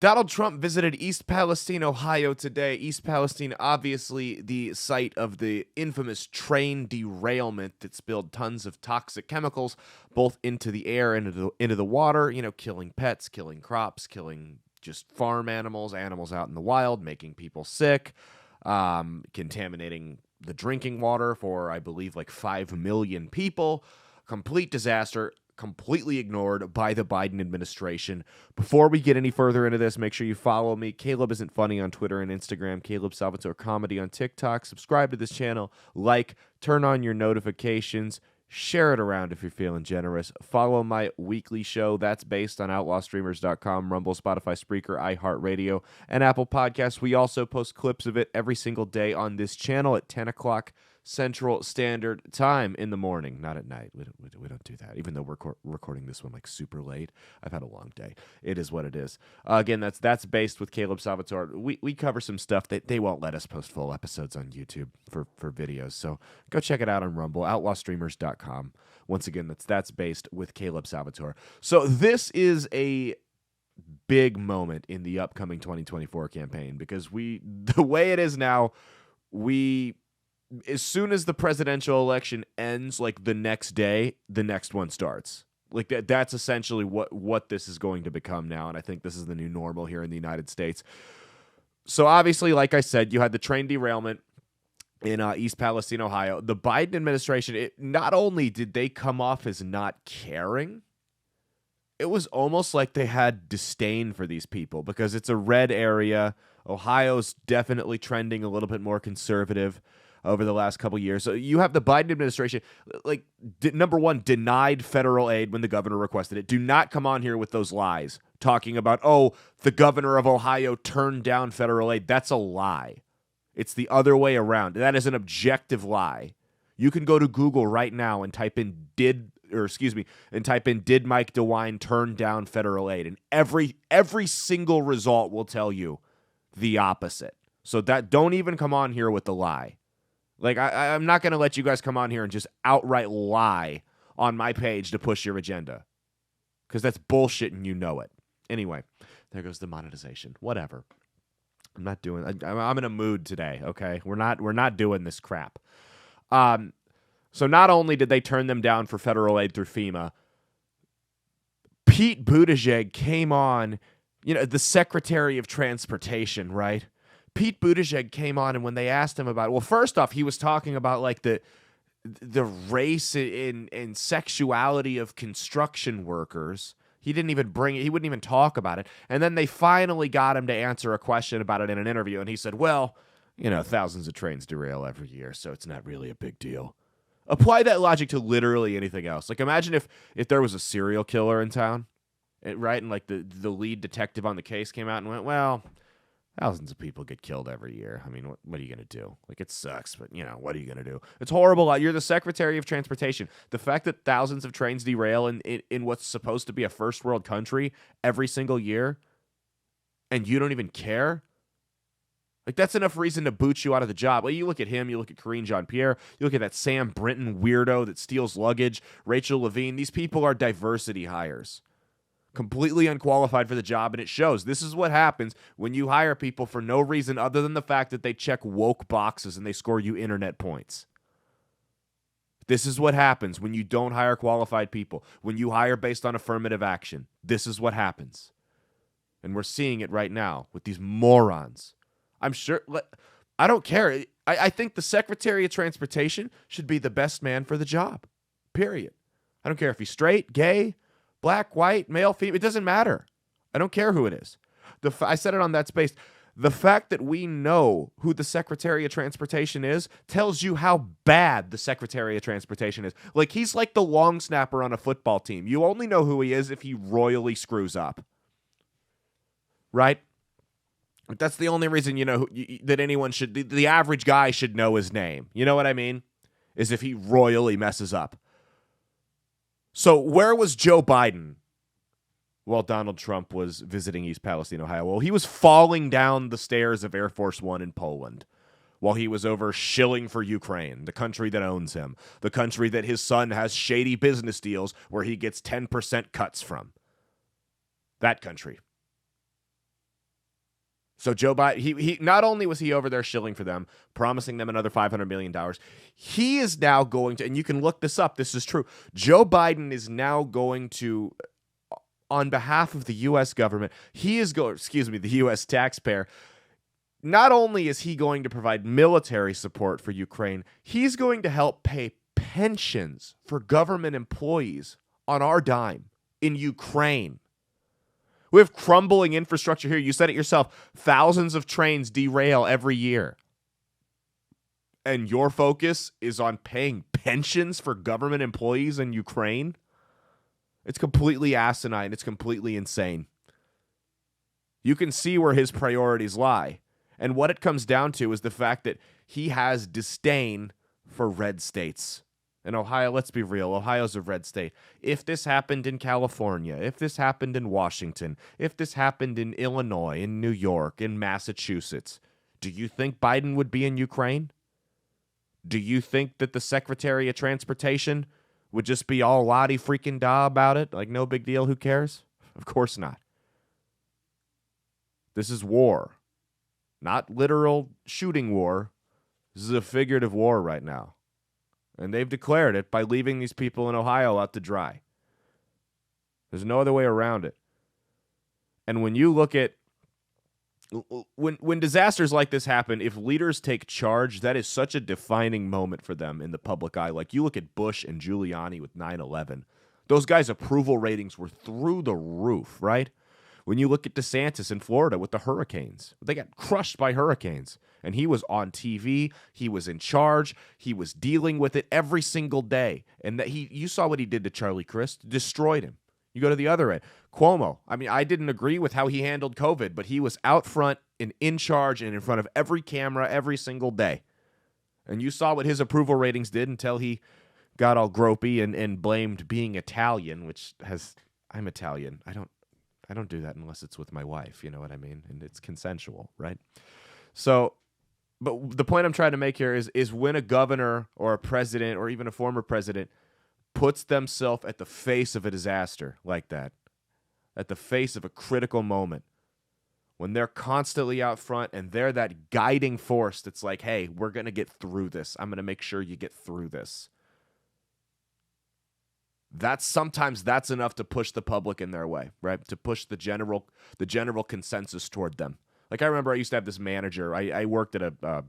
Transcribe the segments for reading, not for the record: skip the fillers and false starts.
Donald Trump visited East Palestine, Ohio today. East Palestine, obviously the site of the infamous train derailment that spilled tons of toxic chemicals both into the air and into the water, killing pets, killing crops, killing just farm animals, animals out in the wild, making people sick, contaminating the drinking water for, I believe, like 5 million people. Complete disaster. Completely ignored by the Biden administration. Before we get any further into this, make sure you follow me. Caleb Isn't Funny on Twitter and Instagram. Caleb Salvatore Comedy on TikTok. Subscribe to this channel. Like, turn on your notifications. Share it around if you're feeling generous. Follow my weekly show. That's based on outlawstreamers.com, Rumble, Spotify, Spreaker, iHeartRadio, and Apple Podcasts. We also post clips of it every single day on this channel at 10 o'clock Central Standard Time in the morning, not at night. We don't do that, even though we're recording this one like super late. I've had a long day. It is what it is. Again, that's based with Caleb Salvatore. We cover some stuff that they won't let us post full episodes on YouTube for videos, so go check it out on Rumble, outlawstreamers.com. Once again, that's based with Caleb Salvatore. So this is a big moment in the upcoming 2024 campaign because the way it is now, as soon as the presidential election ends, like the next day, the next one starts. Like that's essentially what this is going to become now, and I think this is the new normal here in the United States. So obviously, like I said, you had the train derailment in East Palestine, Ohio. The Biden administration, not only did they come off as not caring, it was almost like they had disdain for these people because it's a red area. Ohio's definitely trending a little bit more conservative over the last couple years. So you have the Biden administration, like, number one, denied federal aid when the governor requested it. Do not come on here with those lies talking about, the governor of Ohio turned down federal aid. That's a lie. It's the other way around. That is an objective lie. You can go to Google right now and type in did Mike DeWine turn down federal aid? And every single result will tell you the opposite. So don't even come on here with the lie. Like, I'm not going to let you guys come on here and just outright lie on my page to push your agenda. Because that's bullshit and you know it. Anyway, there goes the monetization. Whatever. I'm not doing I'm in a mood today, okay? We're not doing this crap. So not only did they turn them down for federal aid through FEMA, Pete Buttigieg came on, the Secretary of Transportation, right? Pete Buttigieg came on, and when they asked him about, well, first off, he was talking about like the race and sexuality of construction workers. He didn't even he wouldn't even talk about it. And then they finally got him to answer a question about it in an interview, and he said, well, thousands of trains derail every year, so it's not really a big deal. Apply that logic to literally anything else. Like, imagine if there was a serial killer in town, right? And like the lead detective on the case came out and went, well, thousands of people get killed every year. I mean, what are you going to do? Like, it sucks, but, what are you going to do? It's horrible. You're the Secretary of Transportation. The fact that thousands of trains derail in what's supposed to be a first world country every single year, and you don't even care, like, that's enough reason to boot you out of the job. Well, you look at him, you look at Karine Jean-Pierre, you look at that Sam Brinton weirdo that steals luggage, Rachel Levine. These people are diversity hires. Completely unqualified for the job, and it shows. This is what happens when you hire people for no reason other than the fact that they check woke boxes and they score you internet points. This is what happens when you don't hire qualified people, when you hire based on affirmative action. This is what happens. And we're seeing it right now with these morons. I'm sure, I don't care. I think the Secretary of Transportation should be the best man for the job, period. I don't care if he's straight, gay, black, white, male, female. It doesn't matter. I don't care who it is. I said it on That Space. The fact that we know who the Secretary of Transportation is tells you how bad the Secretary of Transportation is. Like, he's like the long snapper on a football team. You only know who he is if he royally screws up. Right? That's the only reason, that anyone should, the average guy should know his name. You know what I mean? Is if he royally messes up. So where was Joe Biden while Donald Trump was visiting East Palestine, Ohio? Well, he was falling down the stairs of Air Force One in Poland while he was over shilling for Ukraine, the country that owns him, the country that his son has shady business deals where he gets 10% cuts from. That country. So Joe Biden, he not only was he over there shilling for them, promising them another $500 million, he is now going to, and you can look this up, this is true, Joe Biden is now going to, on behalf of the U.S. government, the U.S. taxpayer, not only is he going to provide military support for Ukraine, he's going to help pay pensions for government employees on our dime in Ukraine. We have crumbling infrastructure here. You said it yourself. Thousands of trains derail every year. And your focus is on paying pensions for government employees in Ukraine? It's completely asinine. It's completely insane. You can see where his priorities lie. And what it comes down to is the fact that he has disdain for red states. And Ohio, let's be real, Ohio's a red state. If this happened in California, if this happened in Washington, if this happened in Illinois, in New York, in Massachusetts, do you think Biden would be in Ukraine? Do you think that the Secretary of Transportation would just be all la-di-freaking-da about it? Like, no big deal, who cares? Of course not. This is war. Not literal shooting war. This is a figurative war right now. And they've declared it by leaving these people in Ohio out to dry. There's no other way around it. And when you look at when disasters like this happen, if leaders take charge, that is such a defining moment for them in the public eye. Like you look at Bush and Giuliani with 9/11. Those guys' approval ratings were through the roof, right? When you look at DeSantis in Florida with the hurricanes, they got crushed by hurricanes. And he was on TV. He was in charge. He was dealing with it every single day. And that you saw what he did to Charlie Crist, destroyed him. You go to the other end. Cuomo. I mean, I didn't agree with how he handled COVID, but he was out front and in charge and in front of every camera every single day. And you saw what his approval ratings did until he got all gropey and blamed being Italian, I'm Italian. I don't do that unless it's with my wife, you know what I mean? And it's consensual, right? So, but the point I'm trying to make here is when a governor or a president or even a former president puts themselves at the face of a disaster like that, at the face of a critical moment, when they're constantly out front and they're that guiding force that's like, hey, we're going to get through this. I'm going to make sure you get through this. Sometimes that's enough to push the public in their way, right? To push the general consensus toward them. Like I remember I used to have this manager. I worked at a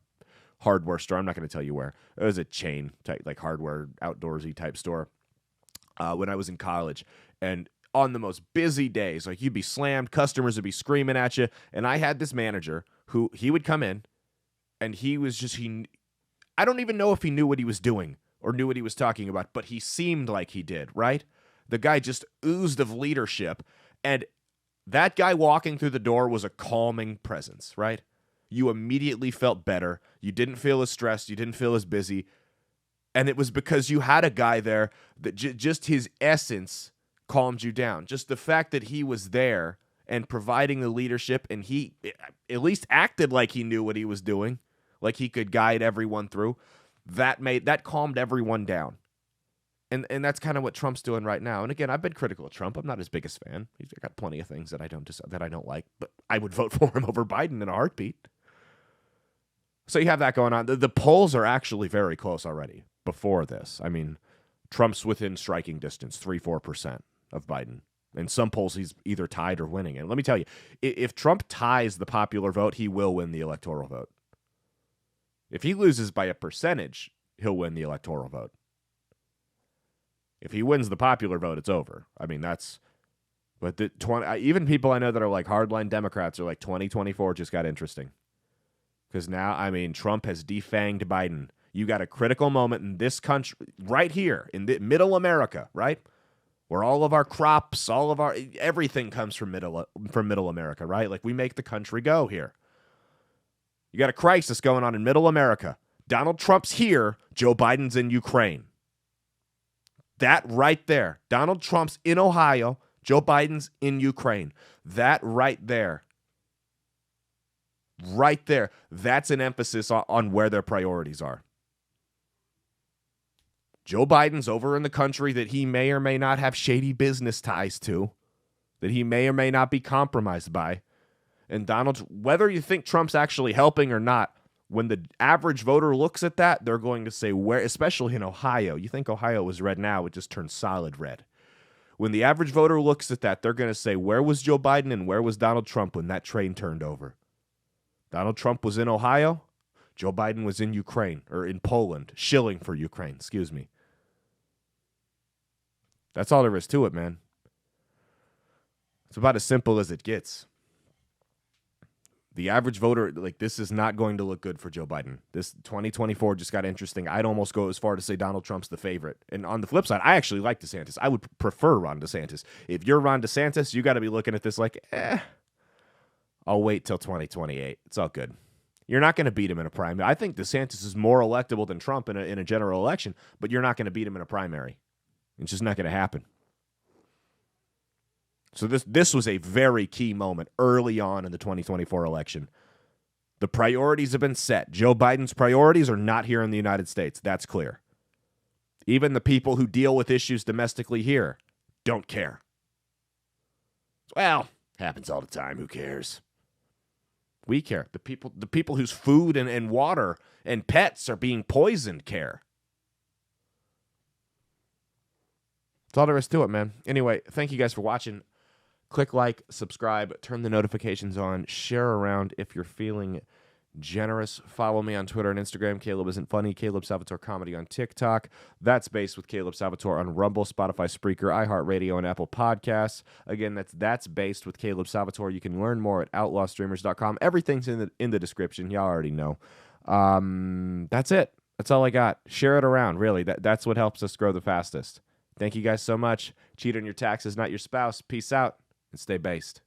hardware store. I'm not going to tell you where. It was a chain type, like hardware, outdoorsy type store when I was in college. And on the most busy days, like you'd be slammed, customers would be screaming at you. And I had this manager who he would come in and I don't even know if he knew what he was doing or knew what he was talking about, but he seemed like he did, right? The guy just oozed of leadership. And that guy walking through the door was a calming presence, right? You immediately felt better. You didn't feel as stressed. You didn't feel as busy. And it was because you had a guy there that just his essence calmed you down. Just the fact that he was there and providing the leadership, and he at least acted like he knew what he was doing, like he could guide everyone through, that calmed everyone down. And that's kind of what Trump's doing right now. And again, I've been critical of Trump. I'm not his biggest fan. He's got plenty of things that I don't like, but I would vote for him over Biden in a heartbeat. So you have that going on. The polls are actually very close already before this. I mean, Trump's within striking distance, 3-4% of Biden. In some polls, he's either tied or winning. And let me tell you, if Trump ties the popular vote, he will win the electoral vote. If he loses by a percentage, he'll win the electoral vote. If he wins the popular vote, it's over. I mean, even people I know that are like hardline Democrats are like 2024 just got interesting. Because now, I mean, Trump has defanged Biden. You got a critical moment in this country, right here, in the middle America, right? Where all of our crops, everything comes from middle America, right? Like we make the country go here. You got a crisis going on in middle America. Donald Trump's here. Joe Biden's in Ukraine. That right there. Donald Trump's in Ohio. Joe Biden's in Ukraine. That right there. Right there. That's an emphasis on where their priorities are. Joe Biden's over in the country that he may or may not have shady business ties to, that he may or may not be compromised by. And whether you think Trump's actually helping or not, when the average voter looks at that, they're going to say, where, especially in Ohio, you think Ohio was red now, it just turned solid red. When the average voter looks at that, they're going to say, where was Joe Biden and where was Donald Trump when that train turned over? Donald Trump was in Ohio. Joe Biden was in Ukraine, or in Poland, shilling for Ukraine, excuse me. That's all there is to it, man. It's about as simple as it gets. The average voter, like, this is not going to look good for Joe Biden. This 2024 just got interesting. I'd almost go as far to say Donald Trump's the favorite. And on the flip side, I actually like DeSantis. I would prefer Ron DeSantis. If you're Ron DeSantis, you got to be looking at this like, I'll wait till 2028. It's all good. You're not going to beat him in a primary. I think DeSantis is more electable than Trump in a general election, but you're not going to beat him in a primary. It's just not going to happen. So this was a very key moment early on in the 2024 election. The priorities have been set. Joe Biden's priorities are not here in the United States. That's clear. Even the people who deal with issues domestically here don't care. Well, happens all the time. Who cares? We care. The people whose food and water and pets are being poisoned care. That's all there is to it, man. Anyway, thank you guys for watching. Click like, subscribe, turn the notifications on, share around if you're feeling generous. Follow me on Twitter and Instagram. Caleb Isn't Funny. Caleb Salvatore Comedy on TikTok. That's Based with Caleb Salvatore on Rumble, Spotify, Spreaker, iHeartRadio, and Apple Podcasts. Again, that's Based with Caleb Salvatore. You can learn more at outlawstreamers.com. Everything's in the description. Y'all already know. That's it. That's all I got. Share it around, really. That's what helps us grow the fastest. Thank you guys so much. Cheat on your taxes, not your spouse. Peace out. And stay based.